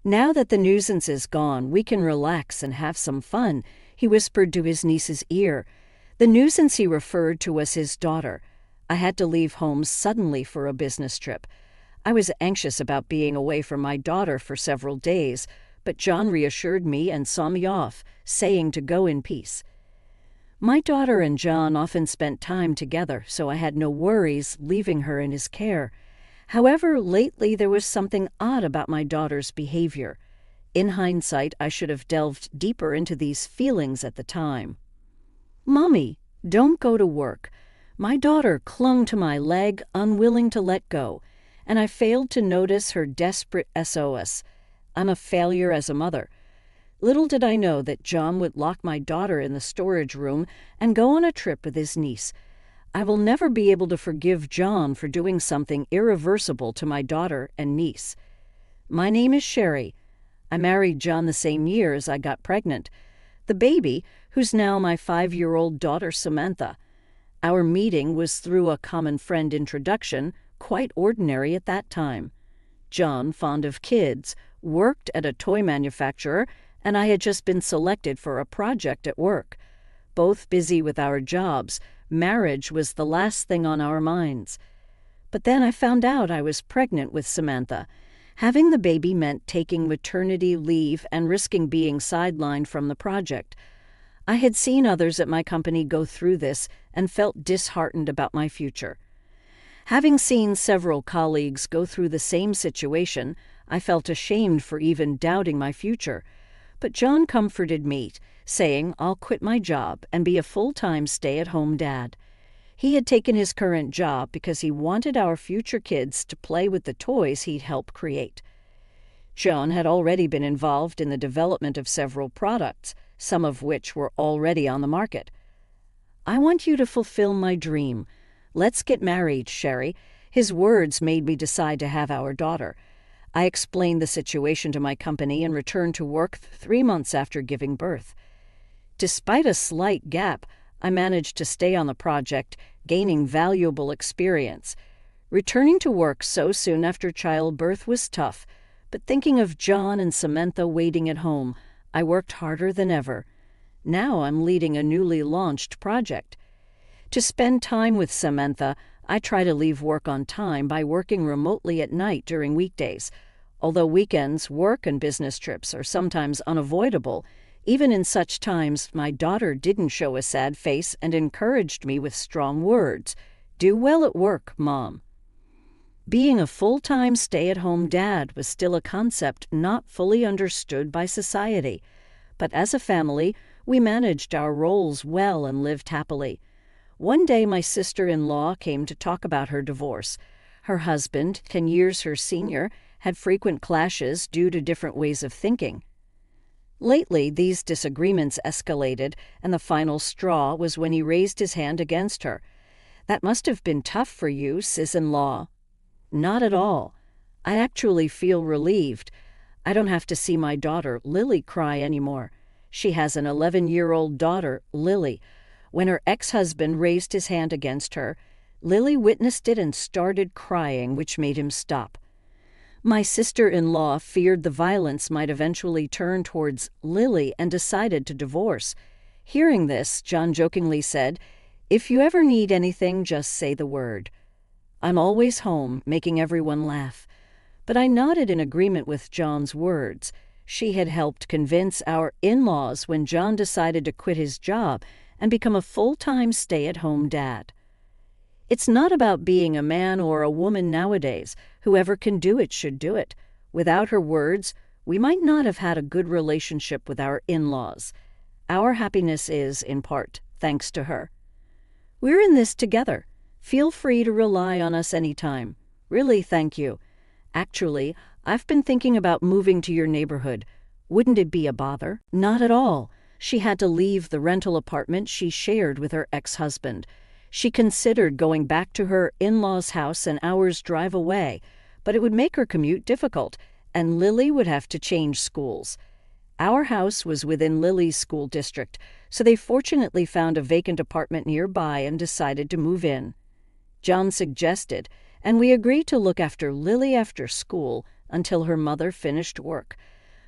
"Now that the nuisance is gone, we can relax and have some fun," he whispered to his niece's ear. The nuisance he referred to was his daughter. I had to leave home suddenly for a business trip. I was anxious about being away from my daughter for several days, but John reassured me and saw me off, saying to go in peace. My daughter and John often spent time together, so I had no worries leaving her in his care. However, lately there was something odd about my daughter's behavior. In hindsight, I should have delved deeper into these feelings at the time. "Mommy, don't go to work." My daughter clung to my leg, unwilling to let go, and I failed to notice her desperate SOS. I'm a failure as a mother. Little did I know that John would lock my daughter in the storage room and go on a trip with his niece. I will never be able to forgive John for doing something irreversible to my daughter and niece. My name is Sherry. I married John the same year as I got pregnant. The baby, who's now my 5-year-old daughter Samantha. Our meeting was through a common friend introduction, quite ordinary at that time. John, fond of kids, worked at a toy manufacturer, and I had just been selected for a project at work. Both busy with our jobs, marriage was the last thing on our minds. But then I found out I was pregnant with Samantha. Having the baby meant taking maternity leave and risking being sidelined from the project. I had seen others at my company go through this and felt disheartened about my future. Having seen several colleagues go through the same situation, I felt ashamed for even doubting my future. But John comforted me, saying I'll quit my job and be a full-time stay-at-home dad. He had taken his current job because he wanted our future kids to play with the toys he'd helped create. John had already been involved in the development of several products, some of which were already on the market. "I want you to fulfill my dream. Let's get married, Sherry." His words made me decide to have our daughter. I explained the situation to my company and returned to work 3 months after giving birth. Despite a slight gap, I managed to stay on the project, gaining valuable experience. Returning to work so soon after childbirth was tough, but thinking of John and Samantha waiting at home, I worked harder than ever. Now I'm leading a newly launched project. To spend time with Samantha, I try to leave work on time by working remotely at night during weekdays. Although weekends, work, and business trips are sometimes unavoidable, even in such times, my daughter didn't show a sad face and encouraged me with strong words. "Do well at work, Mom." Being a full-time stay-at-home dad was still a concept not fully understood by society. But as a family, we managed our roles well and lived happily. One day my sister-in-law came to talk about her divorce. Her husband, 10 years her senior, had frequent clashes due to different ways of thinking. Lately, these disagreements escalated, and the final straw was when he raised his hand against her. "That must have been tough for you, sis-in-law." "Not at all. I actually feel relieved. I don't have to see my daughter, Lily, cry anymore. She has an 11-year-old daughter, Lily. When her ex-husband raised his hand against her, Lily witnessed it and started crying, which made him stop. My sister-in-law feared the violence might eventually turn towards Lily and decided to divorce. Hearing this, John jokingly said, "If you ever need anything, just say the word." I'm always home, making everyone laugh. But I nodded in agreement with John's words. She had helped convince our in-laws when John decided to quit his job and become a full-time stay-at-home dad. It's not about being a man or a woman nowadays. Whoever can do it should do it. Without her words, we might not have had a good relationship with our in-laws. Our happiness is, in part, thanks to her. We're in this together. Feel free to rely on us anytime. Really, thank you. Actually, I've been thinking about moving to your neighborhood. Wouldn't it be a bother? Not at all. She had to leave the rental apartment she shared with her ex-husband. She considered going back to her in-laws' house an hour's drive away, but it would make her commute difficult, and Lily would have to change schools. Our house was within Lily's school district, so they fortunately found a vacant apartment nearby and decided to move in. John suggested, and we agreed to look after Lily after school until her mother finished work.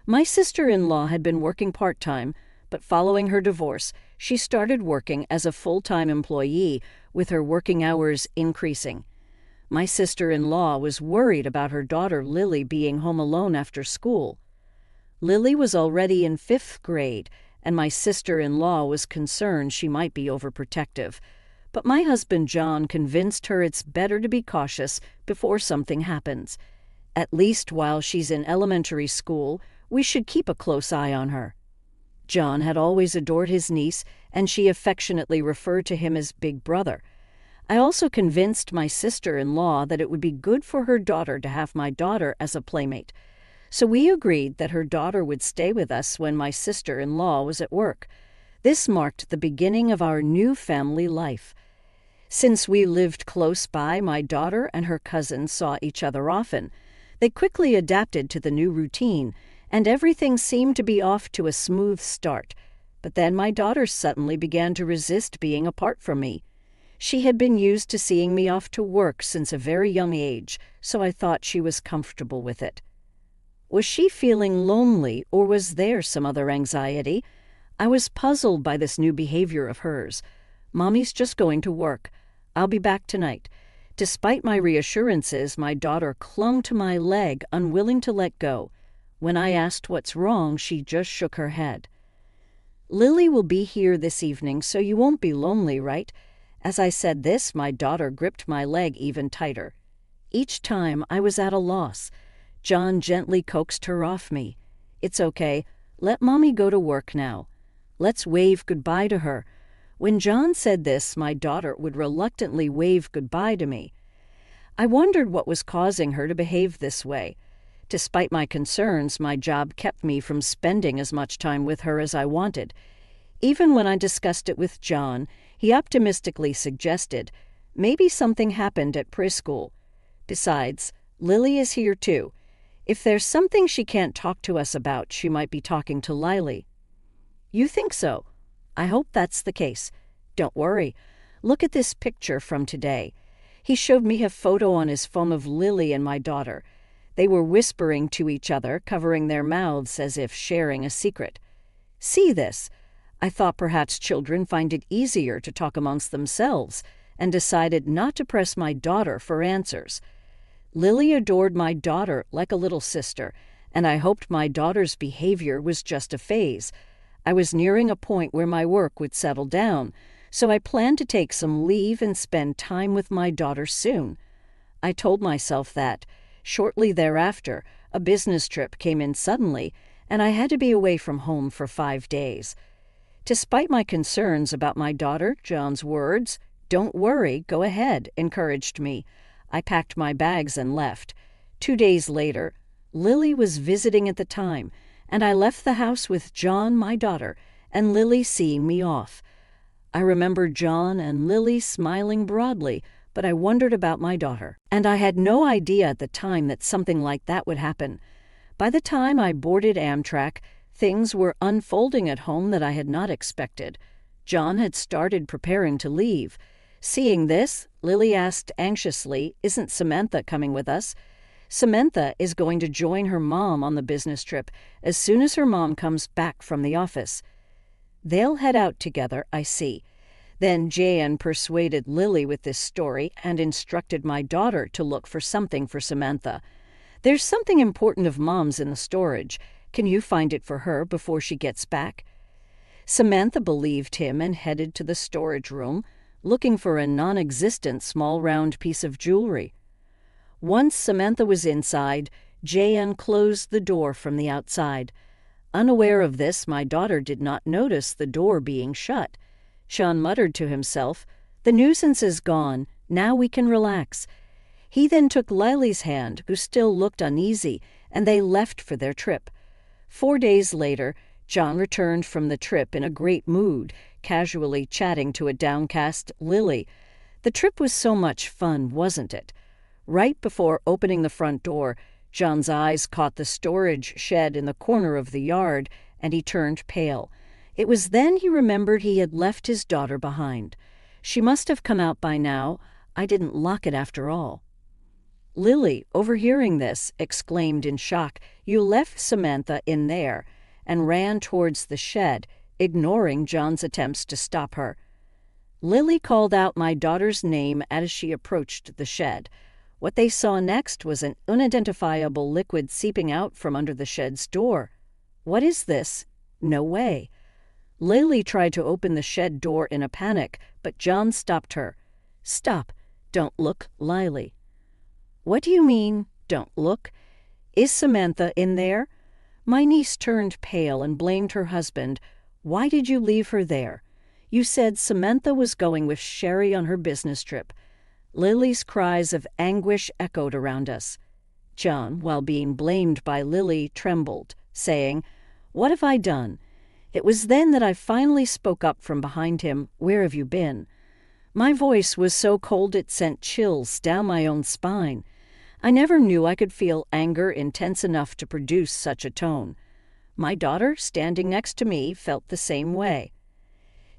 My sister-in-law had been working part-time, but following her divorce, she started working as a full-time employee, with her working hours increasing. My sister-in-law was worried about her daughter Lily being home alone after school. Lily was already in 5th grade, and my sister-in-law was concerned she might be overprotective. But my husband John convinced her it's better to be cautious before something happens. At least while she's in elementary school, we should keep a close eye on her. John had always adored his niece, and she affectionately referred to him as Big Brother. I also convinced my sister-in-law that it would be good for her daughter to have my daughter as a playmate. So we agreed that her daughter would stay with us when my sister-in-law was at work. This marked the beginning of our new family life. Since we lived close by, my daughter and her cousin saw each other often. They quickly adapted to the new routine, and everything seemed to be off to a smooth start. But then my daughter suddenly began to resist being apart from me. She had been used to seeing me off to work since a very young age, so I thought she was comfortable with it. Was she feeling lonely, or was there some other anxiety? I was puzzled by this new behavior of hers. "Mommy's just going to work. I'll be back tonight." Despite my reassurances, my daughter clung to my leg, unwilling to let go. When I asked what's wrong, she just shook her head. "Lily will be here this evening, so you won't be lonely, right?" As I said this, my daughter gripped my leg even tighter. Each time I was at a loss. John gently coaxed her off me. "It's okay. Let Mommy go to work now. Let's wave goodbye to her." When John said this, my daughter would reluctantly wave goodbye to me. I wondered what was causing her to behave this way. Despite my concerns, my job kept me from spending as much time with her as I wanted. Even when I discussed it with John, he optimistically suggested, "Maybe something happened at preschool. Besides, Lily is here too. If there's something she can't talk to us about, she might be talking to Lily." "You think so? I hope that's the case. Don't worry. Look at this picture from today." He showed me a photo on his phone of Lily and my daughter. They were whispering to each other, covering their mouths as if sharing a secret. "See this?" I thought perhaps children find it easier to talk amongst themselves, and decided not to press my daughter for answers. Lily adored my daughter like a little sister, and I hoped my daughter's behavior was just a phase. I was nearing a point where my work would settle down, so I planned to take some leave and spend time with my daughter soon. I told myself that. Shortly thereafter, a business trip came in suddenly, and I had to be away from home for 5 days. Despite my concerns about my daughter, John's words, "Don't worry, go ahead," encouraged me. I packed my bags and left. 2 days later, Lily was visiting at the time, and I left the house with John, my daughter, and Lily seeing me off. I remember John and Lily smiling broadly, but I wondered about my daughter. And I had no idea at the time that something like that would happen. By the time I boarded Amtrak, things were unfolding at home that I had not expected. John had started preparing to leave. Seeing this, Lily asked anxiously, "Isn't Samantha coming with us?" Samantha is going to join her mom on the business trip as soon as her mom comes back from the office. They'll head out together, I see. Then Jan persuaded Lily with this story and instructed my daughter to look for something for Samantha. "There's something important of Mom's in the storage. Can you find it for her before she gets back?" Samantha believed him and headed to the storage room, looking for a non-existent small round piece of jewelry. Once Samantha was inside, Jan closed the door from the outside. Unaware of this, my daughter did not notice the door being shut. Sean muttered to himself, "The nuisance is gone. Now we can relax." He then took Lily's hand, who still looked uneasy, and they left for their trip. 4 days later, John returned from the trip in a great mood, casually chatting to a downcast Lily. The trip was so much fun, wasn't it? Right before opening the front door, John's eyes caught the storage shed in the corner of the yard, and he turned pale. It was then he remembered he had left his daughter behind. She must have come out by now. I didn't lock it after all. Lily, overhearing this, exclaimed in shock, "You left Samantha in there," and ran towards the shed, ignoring John's attempts to stop her. Lily called out my daughter's name as she approached the shed. What they saw next was an unidentifiable liquid seeping out from under the shed's door. "What is this?" "No way." Lily tried to open the shed door in a panic, but John stopped her. "Stop. Don't look, Lily." "What do you mean, don't look? Is Samantha in there?" My niece turned pale and blamed her husband. "Why did you leave her there? You said Samantha was going with Sherry on her business trip." Lily's cries of anguish echoed around us. John, while being blamed by Lily, trembled, saying, "What have I done?" It was then that I finally spoke up from behind him, "Where have you been?" My voice was so cold it sent chills down my own spine. I never knew I could feel anger intense enough to produce such a tone. My daughter, standing next to me, felt the same way.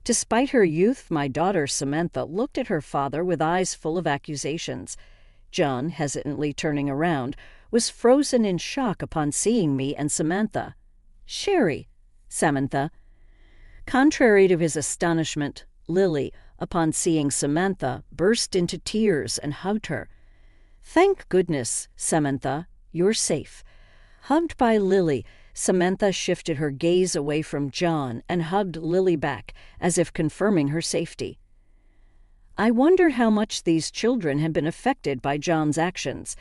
Despite her youth, my daughter, Samantha, looked at her father with eyes full of accusations. John, hesitantly turning around, was frozen in shock upon seeing me and Samantha. "Sherry," Samantha. Contrary to his astonishment, Lily, upon seeing Samantha, burst into tears and hugged her. "Thank goodness, Samantha, you're safe." Hugged by Lily, Samantha shifted her gaze away from John and hugged Lily back, as if confirming her safety. I wondered how much these children had been affected by John's actions.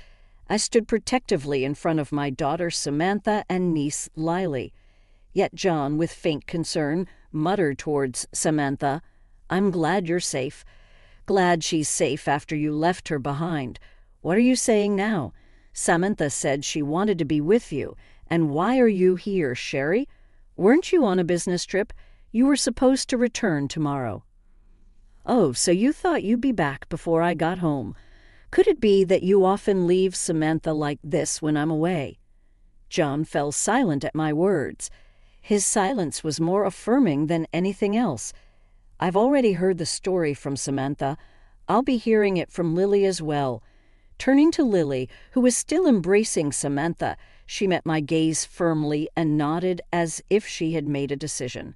I stood protectively in front of my daughter Samantha and niece Lily. Yet John, with faint concern, muttered towards Samantha, "I'm glad you're safe. Glad she's safe after you left her behind. What are you saying now? Samantha said she wanted to be with you. And why are you here, Sherry? Weren't you on a business trip? You were supposed to return tomorrow." "Oh, so you thought you'd be back before I got home. Could it be that you often leave Samantha like this when I'm away?" John fell silent at my words. His silence was more affirming than anything else. I've already heard the story from Samantha. I'll be hearing it from Lily as well. Turning to Lily, who was still embracing Samantha, she met my gaze firmly and nodded as if she had made a decision.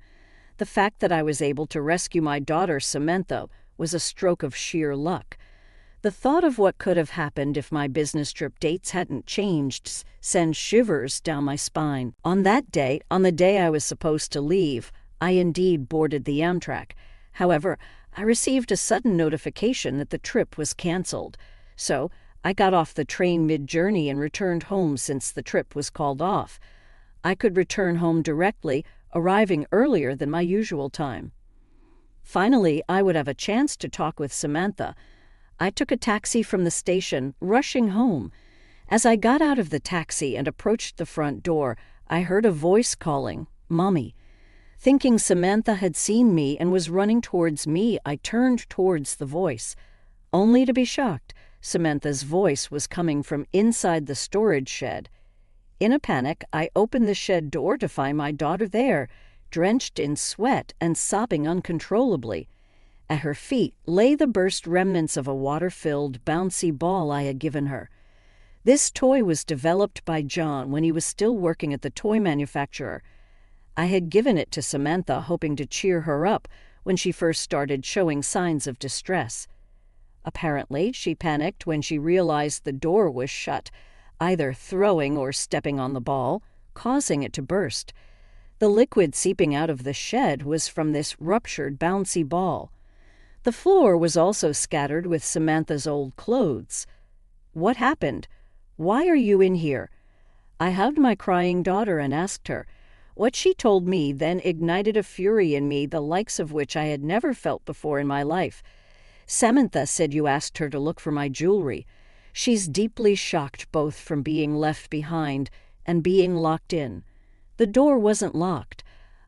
The fact that I was able to rescue my daughter Samantha was a stroke of sheer luck. The thought of what could have happened if my business trip dates hadn't changed sent shivers down my spine. On the day I was supposed to leave, I indeed boarded the Amtrak. However, I received a sudden notification that the trip was canceled. So I got off the train mid-journey and returned home since the trip was called off. I could return home directly, arriving earlier than my usual time. Finally, I would have a chance to talk with Samantha. I took a taxi from the station, rushing home. As I got out of the taxi and approached the front door, I heard a voice calling, "Mommy." Thinking Samantha had seen me and was running towards me, I turned towards the voice, only to be shocked. Samantha's voice was coming from inside the storage shed. In a panic, I opened the shed door to find my daughter there, drenched in sweat and sobbing uncontrollably. At her feet lay the burst remnants of a water-filled, bouncy ball I had given her. This toy was developed by John when he was still working at the toy manufacturer. I had given it to Samantha, hoping to cheer her up when she first started showing signs of distress. Apparently, she panicked when she realized the door was shut, either throwing or stepping on the ball, causing it to burst. The liquid seeping out of the shed was from this ruptured, bouncy ball. The floor was also scattered with Samantha's old clothes. "What happened? Why are you in here?" I hugged my crying daughter and asked her. What she told me then ignited a fury in me the likes of which I had never felt before in my life. "Samantha said you asked her to look for my jewelry. She's deeply shocked both from being left behind and being locked in. The door wasn't locked.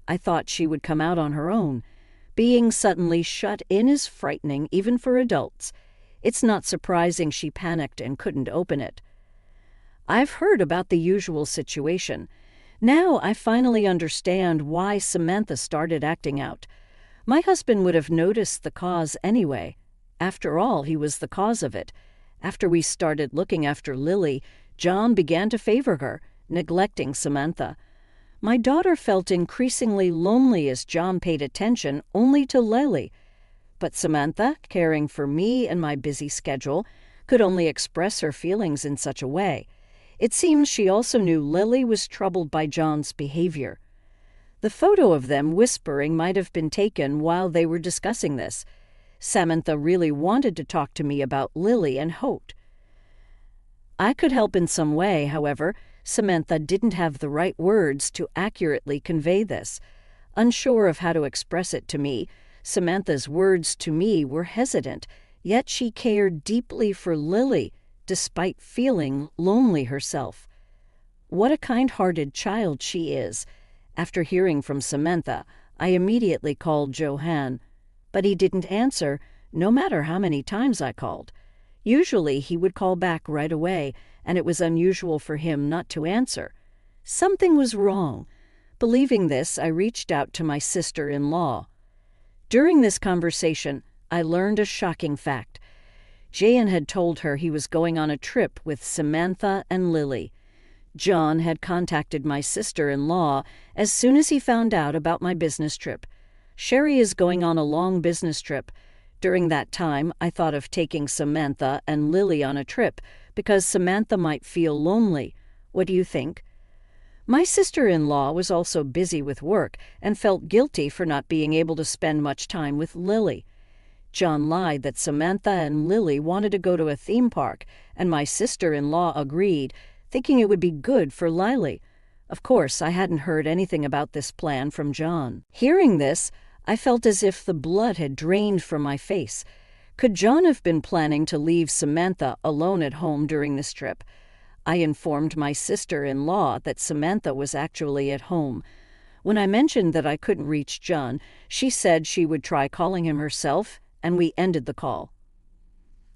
I thought she would come out on her own. Being suddenly shut in is frightening even for adults. It's not surprising she panicked and couldn't open it." I've heard about the usual situation. Now I finally understand why Samantha started acting out. My husband would have noticed the cause anyway. After all, he was the cause of it. After we started looking after Lily, John began to favor her, neglecting Samantha. My daughter felt increasingly lonely as John paid attention only to Lily. But Samantha, caring for me and my busy schedule, could only express her feelings in such a way. It seems she also knew Lily was troubled by John's behavior. The photo of them whispering might have been taken while they were discussing this. Samantha really wanted to talk to me about Lily and hoped I could help in some way. However, Samantha didn't have the right words to accurately convey this. Unsure of how to express it to me, Samantha's words to me were hesitant, yet she cared deeply for Lily, despite feeling lonely herself. What a kind-hearted child she is. After hearing from Samantha, I immediately called Johan, but he didn't answer, no matter how many times I called. Usually he would call back right away, and it was unusual for him not to answer. Something was wrong. Believing this, I reached out to my sister-in-law. During this conversation, I learned a shocking fact. Jayan had told her he was going on a trip with Samantha and Lily. John had contacted my sister-in-law as soon as he found out about my business trip. Sherry is going on a long business trip. During that time, I thought of taking Samantha and Lily on a trip because Samantha might feel lonely. What do you think? My sister-in-law was also busy with work and felt guilty for not being able to spend much time with Lily. John lied that Samantha and Lily wanted to go to a theme park, and my sister-in-law agreed, thinking it would be good for Lily. Of course, I hadn't heard anything about this plan from John. Hearing this, I felt as if the blood had drained from my face. Could John have been planning to leave Samantha alone at home during this trip? I informed my sister-in-law that Samantha was actually at home. When I mentioned that I couldn't reach John, she said she would try calling him herself, and we ended the call.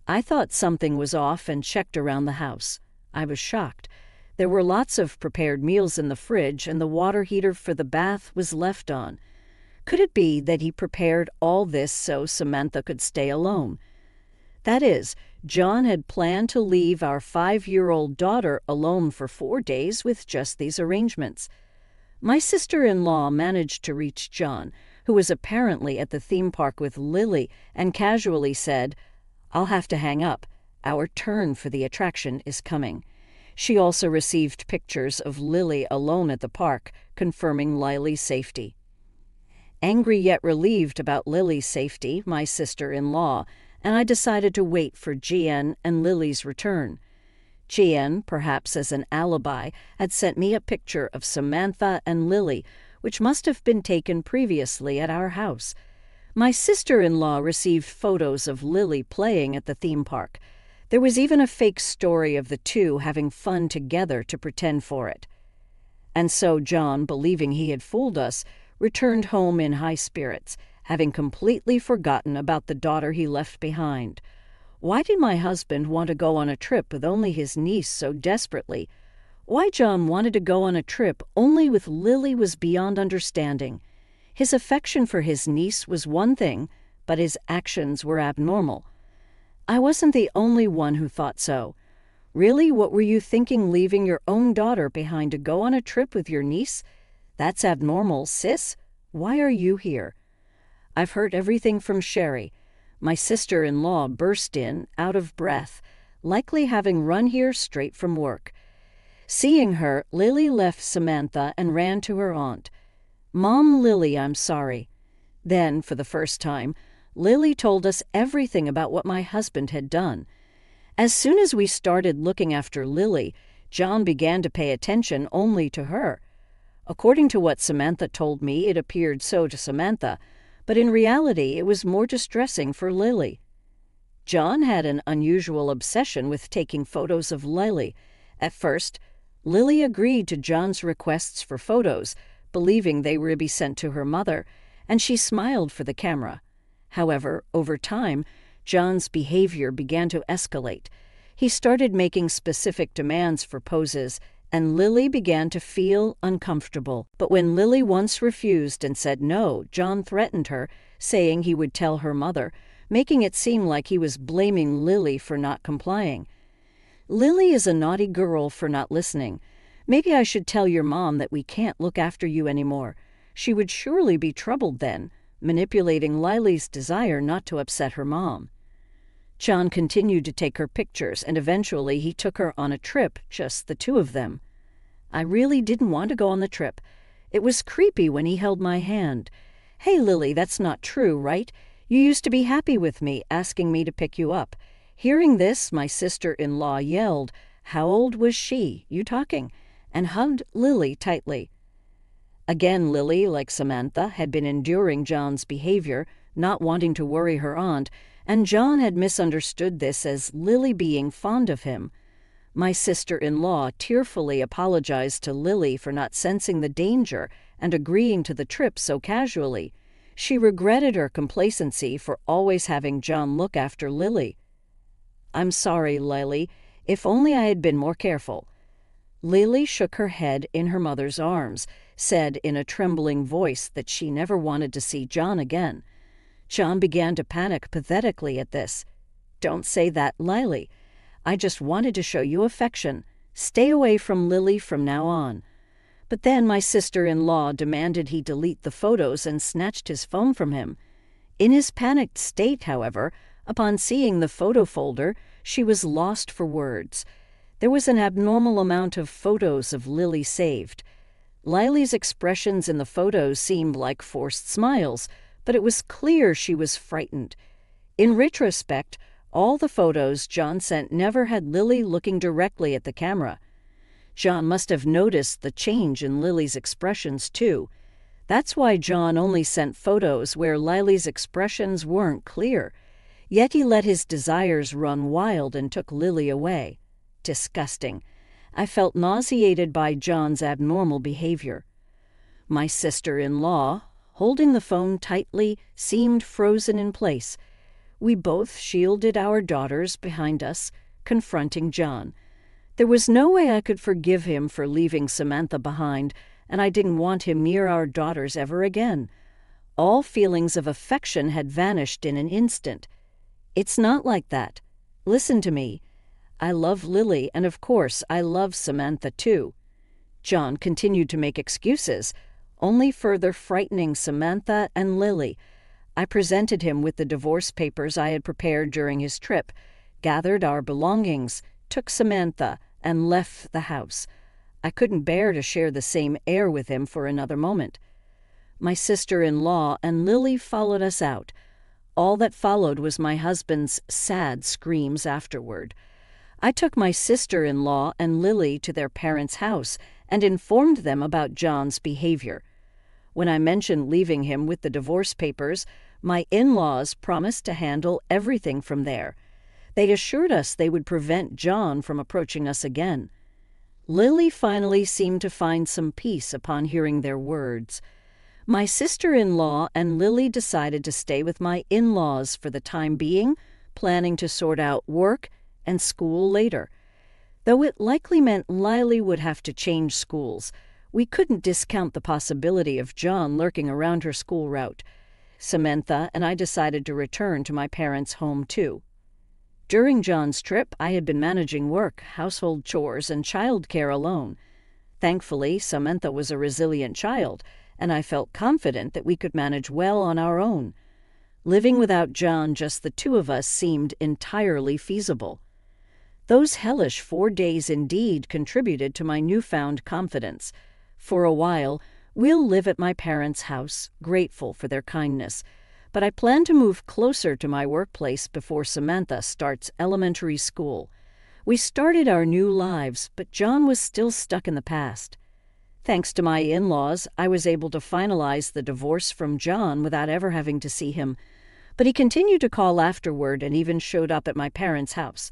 I thought something was off and checked around the house. I was shocked. There were lots of prepared meals in the fridge, and the water heater for the bath was left on. Could it be that he prepared all this so Samantha could stay alone? That is, John had planned to leave our 5-year-old daughter alone for 4 days with just these arrangements. My sister-in-law managed to reach John, who was apparently at the theme park with Lily, and casually said, "I'll have to hang up. Our turn for the attraction is coming." She also received pictures of Lily alone at the park, confirming Lily's safety. Angry yet relieved about Lily's safety, my sister-in-law, and I decided to wait for Jian and Lily's return. Jian, perhaps as an alibi, had sent me a picture of Samantha and Lily, which must have been taken previously at our house. My sister-in-law received photos of Lily playing at the theme park. There was even a fake story of the two having fun together to pretend for it. And so John, believing he had fooled us, returned home in high spirits, having completely forgotten about the daughter he left behind. Why did my husband want to go on a trip with only his niece so desperately? Why John wanted to go on a trip only with Lily was beyond understanding. His affection for his niece was one thing, but his actions were abnormal. I wasn't the only one who thought so. Really, what were you thinking leaving your own daughter behind to go on a trip with your niece? That's abnormal, sis. Why are you here? I've heard everything from Sherry. My sister-in-law burst in, out of breath, likely having run here straight from work. Seeing her, Lily left Samantha and ran to her aunt. "Mom, Lily, I'm sorry." Then, for the first time, Lily told us everything about what my husband had done. As soon as we started looking after Lily, John began to pay attention only to her. According to what Samantha told me, it appeared so to Samantha, but in reality it was more distressing for Lily. John had an unusual obsession with taking photos of Lily. At first, Lily agreed to John's requests for photos, believing they were to be sent to her mother, and she smiled for the camera. However, over time, John's behavior began to escalate. He started making specific demands for poses, and Lily began to feel uncomfortable. But when Lily once refused and said no, John threatened her, saying he would tell her mother. making it seem like he was blaming Lily for not complying. "Lily is a naughty girl for not listening. Maybe I should tell your mom that we can't look after you anymore. She would surely be troubled then," manipulating Lily's desire not to upset her mom. John continued to take her pictures, and eventually he took her on a trip, just the two of them. I really didn't want to go on the trip. It was creepy when he held my hand. "Hey, Lily, that's not true, right? You used to be happy with me, asking me to pick you up." Hearing this, my sister-in-law yelled, "How old was she? You talking?" and hugged Lily tightly. Again, Lily, like Samantha, had been enduring John's behavior, not wanting to worry her aunt, and John had misunderstood this as Lily being fond of him. My sister-in-law tearfully apologized to Lily for not sensing the danger and agreeing to the trip so casually. She regretted her complacency for always having John look after Lily. "I'm sorry, Lily. If only I had been more careful." Lily shook her head in her mother's arms, said in a trembling voice that she never wanted to see John again. John began to panic pathetically at this. "Don't say that, Lily. I just wanted to show you affection. Stay away from Lily from now on." But then my sister-in-law demanded he delete the photos and snatched his phone from him. In his panicked state, however, upon seeing the photo folder, she was lost for words. There was an abnormal amount of photos of Lily saved. Lily's expressions in the photos seemed like forced smiles, but it was clear she was frightened. In retrospect, all the photos John sent never had Lily looking directly at the camera. John must have noticed the change in Lily's expressions, too. That's why John only sent photos where Lily's expressions weren't clear. Yet he let his desires run wild and took Lily away. Disgusting. I felt nauseated by John's abnormal behavior. My sister-in-law, holding the phone tightly, seemed frozen in place. We both shielded our daughters behind us, confronting John. There was no way I could forgive him for leaving Samantha behind, and I didn't want him near our daughters ever again. All feelings of affection had vanished in an instant. "It's not like that. Listen to me. I love Lily, and of course I love Samantha too." John continued to make excuses, only further frightening Samantha and Lily. I presented him with the divorce papers I had prepared during his trip, gathered our belongings, took Samantha, and left the house. I couldn't bear to share the same air with him for another moment. My sister-in-law and Lily followed us out. All that followed was my husband's sad screams afterward. I took my sister-in-law and Lily to their parents' house and informed them about John's behavior. When I mentioned leaving him with the divorce papers, my in-laws promised to handle everything from there. They assured us they would prevent John from approaching us again. Lily finally seemed to find some peace upon hearing their words. My sister-in-law and Lily decided to stay with my in-laws for the time being, planning to sort out work and school later. Though it likely meant Lily would have to change schools, we couldn't discount the possibility of John lurking around her school route. Samantha and I decided to return to my parents' home too. During John's trip, I had been managing work, household chores, and childcare alone. Thankfully, Samantha was a resilient child, and I felt confident that we could manage well on our own. Living without John, just the two of us, seemed entirely feasible. Those hellish 4 days indeed contributed to my newfound confidence. For a while, we'll live at my parents' house, grateful for their kindness, but I plan to move closer to my workplace before Samantha starts elementary school. We started our new lives, but John was still stuck in the past. Thanks to my in-laws, I was able to finalize the divorce from John without ever having to see him, but he continued to call afterward and even showed up at my parents' house.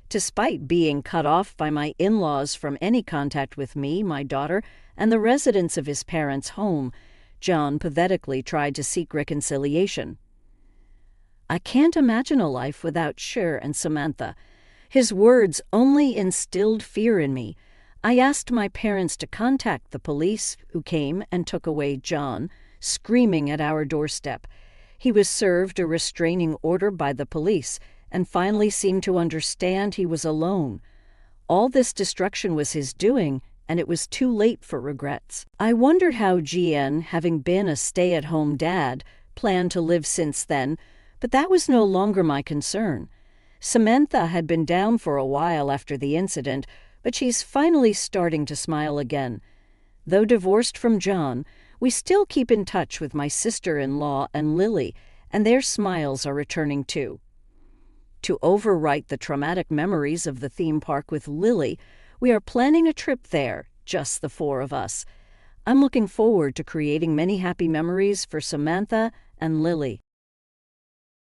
Despite being cut off by my in-laws from any contact with me, my daughter, and the residents of his parents' home, John pathetically tried to seek reconciliation. "I can't imagine a life without Cher and Samantha." His words only instilled fear in me. I asked my parents to contact the police, who came and took away John, screaming at our doorstep. He was served a restraining order by the police and finally seemed to understand he was alone. All this destruction was his doing, and it was too late for regrets. I wondered how GN, having been a stay-at-home dad, planned to live since then, but that was no longer my concern. Samantha had been down for a while after the incident, but she's finally starting to smile again. Though divorced from John, we still keep in touch with my sister-in-law and Lily, and their smiles are returning too. To overwrite the traumatic memories of the theme park with Lily, we are planning a trip there, just the four of us. I'm looking forward to creating many happy memories for Samantha and Lily.